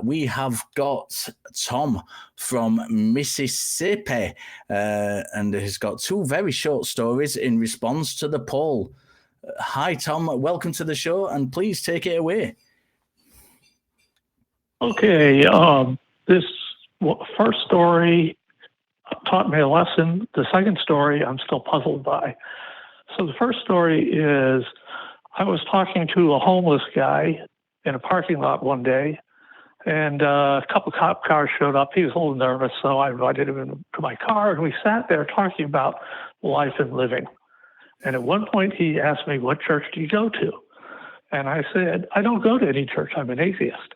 we have got Tom from Mississippi, and he's got two very short stories in response to the poll. Hi, Tom. Welcome to the show, and please take it away. Okay, this first story taught me a lesson. The second story I'm still puzzled by. So the first story is I was talking to a homeless guy in a parking lot one day, and a couple cop cars showed up. He was a little nervous, so I invited him into my car, and we sat there talking about life and living. And at one point, he asked me, "What church do you go to?" And I said, "I don't go to any church. I'm an atheist."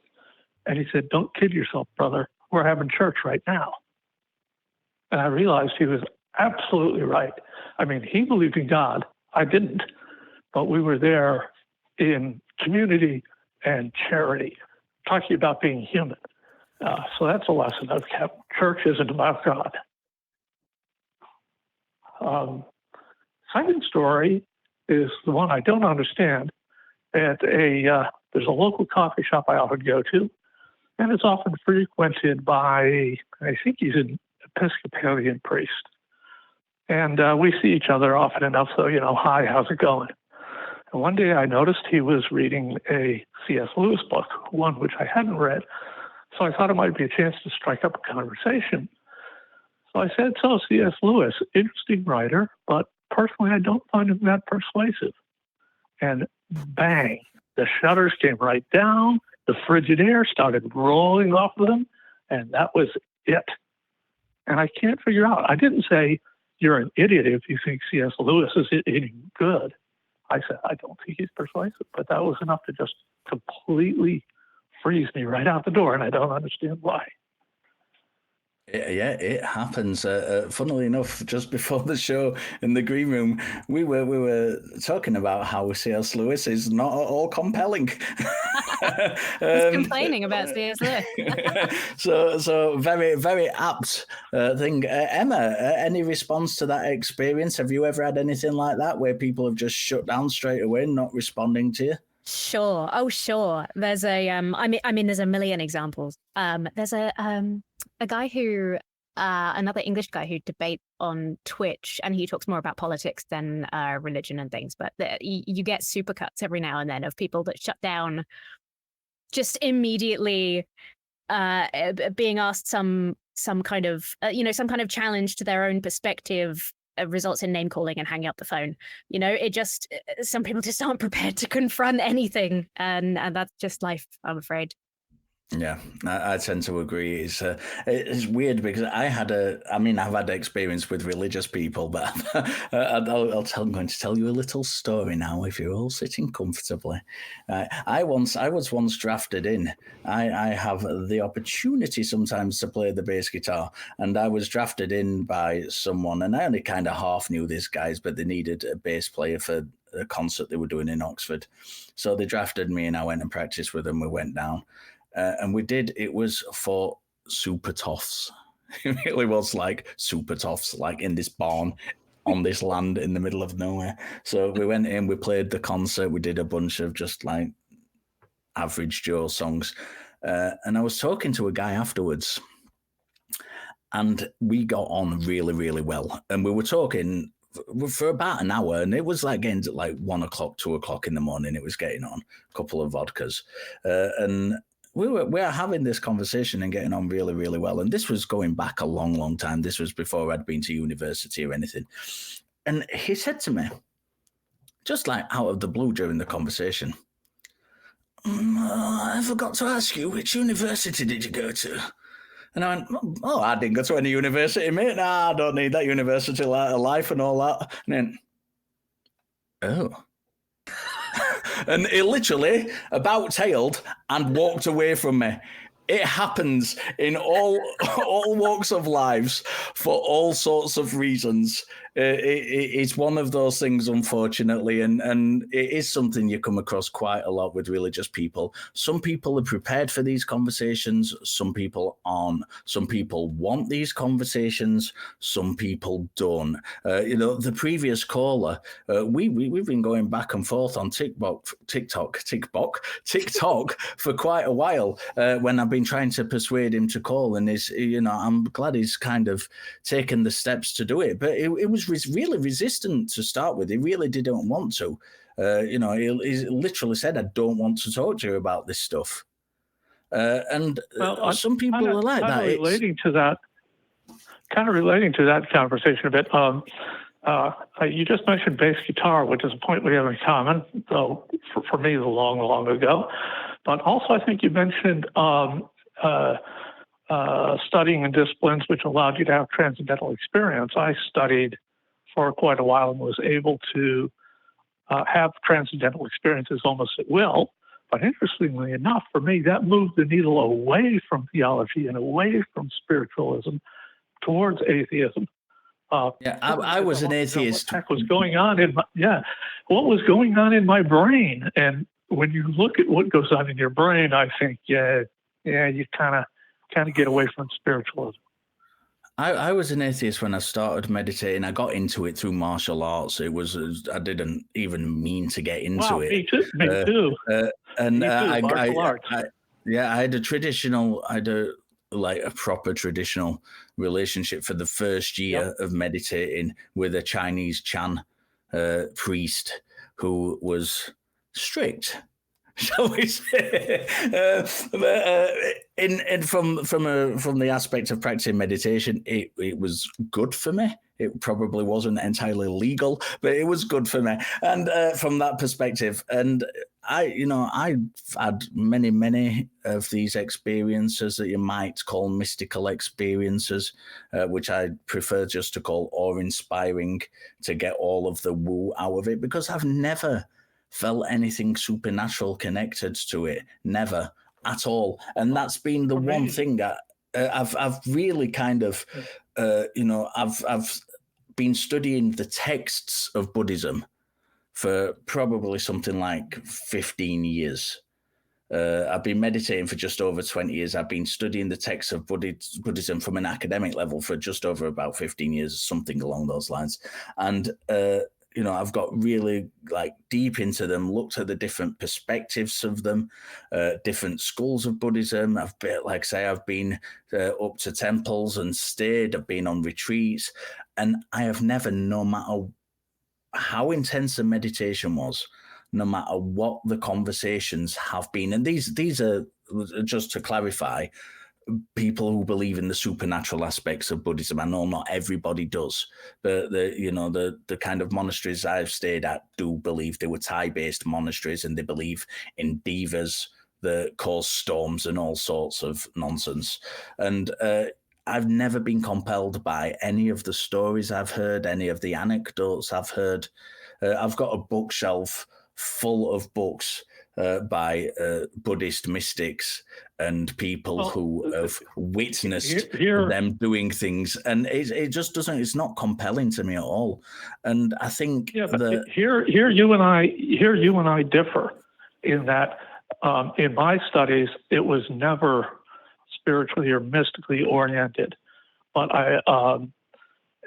And he said, "Don't kid yourself, brother. We're having church right now." And I realized he was absolutely right. I mean, he believed in God. I didn't. But we were there in community and charity, talking about being human. So that's a lesson I've kept. Church isn't about God. Second story is the one I don't understand. There's a local coffee shop I often go to, and it's often frequented by, I think he's an Episcopalian priest. And we see each other often enough, so, hi, how's it going? And one day I noticed he was reading a C.S. Lewis book, one which I hadn't read. So I thought it might be a chance to strike up a conversation. So I said, "So C.S. Lewis, interesting writer, but personally I don't find him that persuasive." And bang, the shutters came right down, the frigid air started rolling off of them, and that was it. And I can't figure out, I didn't say, "You're an idiot if you think C.S. Lewis is any good." I said, "I don't think he's persuasive," but that was enough to just completely freeze me right out the door, and I don't understand why. Yeah, it happens. Funnily enough, just before the show in the green room, we were talking about how C.S. Lewis is not at all compelling. He's complaining about C.S. Lewis. so very, very apt thing. Emma, any response to that experience? Have you ever had anything like that where people have just shut down straight away, not responding to you? Sure. Oh, sure. There's there's a million examples. There's a guy who, another English guy who debates on Twitch, and he talks more about politics than religion and things. But you get supercuts every now and then of people that shut down just immediately, being asked some kind of challenge to their own perspective. Results in name calling and hanging up the phone. Some people just aren't prepared to confront anything, and that's just life, I'm afraid. Yeah, I tend to agree. It's weird because I've had experience with religious people, but I'm going to tell you a little story now if you're all sitting comfortably. I was once drafted in. I have the opportunity sometimes to play the bass guitar, and I was drafted in by someone, and I only kind of half knew these guys, but they needed a bass player for a concert they were doing in Oxford. So they drafted me, and I went and practiced with them. We went down. And we did, it was for super toffs. It really was like super toffs, like in this barn on this land in the middle of nowhere. So we went in, we played the concert, we did a bunch of just like average Joe songs. And I was talking to a guy afterwards, and we got on really, really well. And we were talking for about an hour, and it was like getting to like 1 o'clock, 2 o'clock in the morning. It was getting on, a couple of vodkas. And we were having this conversation and getting on really, really well. And this was going back a long, long time. This was before I'd been to university or anything. And he said to me, just like out of the blue during the conversation, "I forgot to ask you, which university did you go to?" And I went, "Oh, I didn't go to any university, mate. Nah, I don't need that university life and all that." And then, "Oh." And it literally about-tailed and walked away from me. It happens in all walks of lives for all sorts of reasons. It's one of those things, unfortunately, and it is something you come across quite a lot with religious people. Some people are prepared for these conversations, some people aren't. Some people want these conversations, some people don't. The previous caller, we've been going back and forth on TikTok for quite a while when I've been trying to persuade him to call, and I'm glad he's kind of taken the steps to do it, but it was really resistant to start with. He really didn't want to. He literally said, "I don't want to talk to you about this stuff." Some people are like that. Relating to that conversation a bit. You just mentioned bass guitar, which is a point we have in common, though for me, long, long ago. But also, I think you mentioned studying in disciplines which allowed you to have transcendental experience. I studied for quite a while and was able to have transcendental experiences almost at will. But interestingly enough, for me, that moved the needle away from theology and away from spiritualism towards atheism. I was an atheist. What was going on what was going on in my brain? And when you look at what goes on in your brain, I think, you kind of get away from spiritualism. I was an atheist when I started meditating. I got into it through martial arts. I didn't even mean to get into it. Me too. Me too. Martial arts. I had a proper traditional relationship for the first year of meditating with a Chinese Chan priest who was strict, shall we say? From the aspect of practicing meditation, it was good for me. It probably wasn't entirely legal, but it was good for me. And from that perspective, and I've had many of these experiences that you might call mystical experiences, which I prefer just to call awe-inspiring, to get all of the woo out of it, because I've never felt anything supernatural connected to it, never at all. And that's been the one thing that I've really kind of, I've been studying the texts of Buddhism for probably something like 15 years. I've been meditating for just over 20 years. I've been studying the texts of Buddhism from an academic level for just over about 15 years, something along those lines. And, I've got really deep into them, looked at the different perspectives of them, different schools of Buddhism. I've been up to temples and stayed. I've been on retreats, and I have never, no matter how intense the meditation was, no matter what the conversations have been, and these are, just to clarify, people who believe in the supernatural aspects of Buddhism. I know not everybody does, but the kind of monasteries I've stayed at do believe they were Thai-based monasteries, and they believe in devas that cause storms and all sorts of nonsense. And I've never been compelled by any of the stories I've heard, any of the anecdotes I've heard. I've got a bookshelf full of books by Buddhist mystics and people who have witnessed them doing things, and it just doesn't. It's not compelling to me at all. And I think here you and I differ in that in my studies it was never spiritually or mystically oriented, but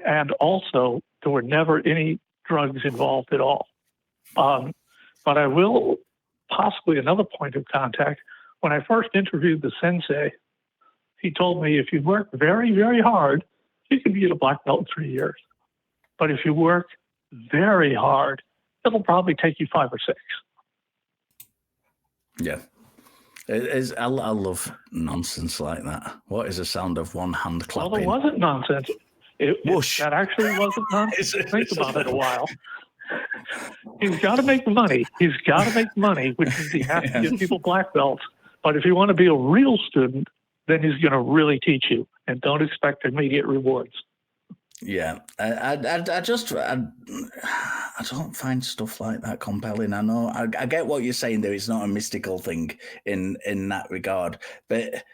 and also there were never any drugs involved at all. But I will. Possibly another point of contact. When I first interviewed the sensei, he told me if you work very, very hard, you can get a black belt in 3 years. But if you work very hard, it'll probably take you 5 or 6. Yeah. I love nonsense like that. What is the sound of one hand clapping? Well, it wasn't nonsense. That actually wasn't nonsense. Think about it a while. He's got to make money. Which means he has to give people black belts. But if you want to be a real student, then he's going to really teach you, and don't expect immediate rewards. Yeah, I don't find stuff like that compelling. I know I get what you're saying there. It's not a mystical thing in that regard, but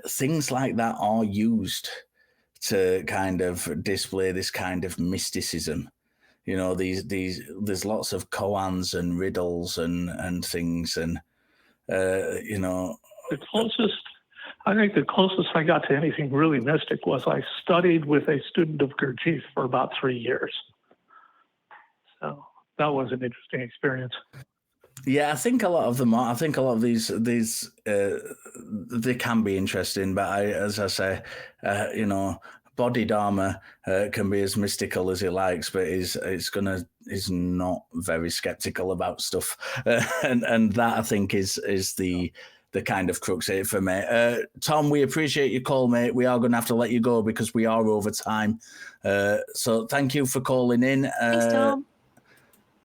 things like that are used to kind of display this kind of mysticism. You know, there's lots of koans and riddles and things, and you know, I think the closest I got to anything really mystic was I studied with a student of Gurdjieff for about 3 years. So that was an interesting experience. Yeah, I think a lot of them are. I think a lot of these they can be interesting, but as I say, you know, Bodhidharma can be as mystical as he likes, but is not very skeptical about stuff, and that I think is the kind of crux of it for me. Tom, we appreciate your call, mate. We are going to have to let you go because we are over time. So thank you for calling in. Thanks, Tom.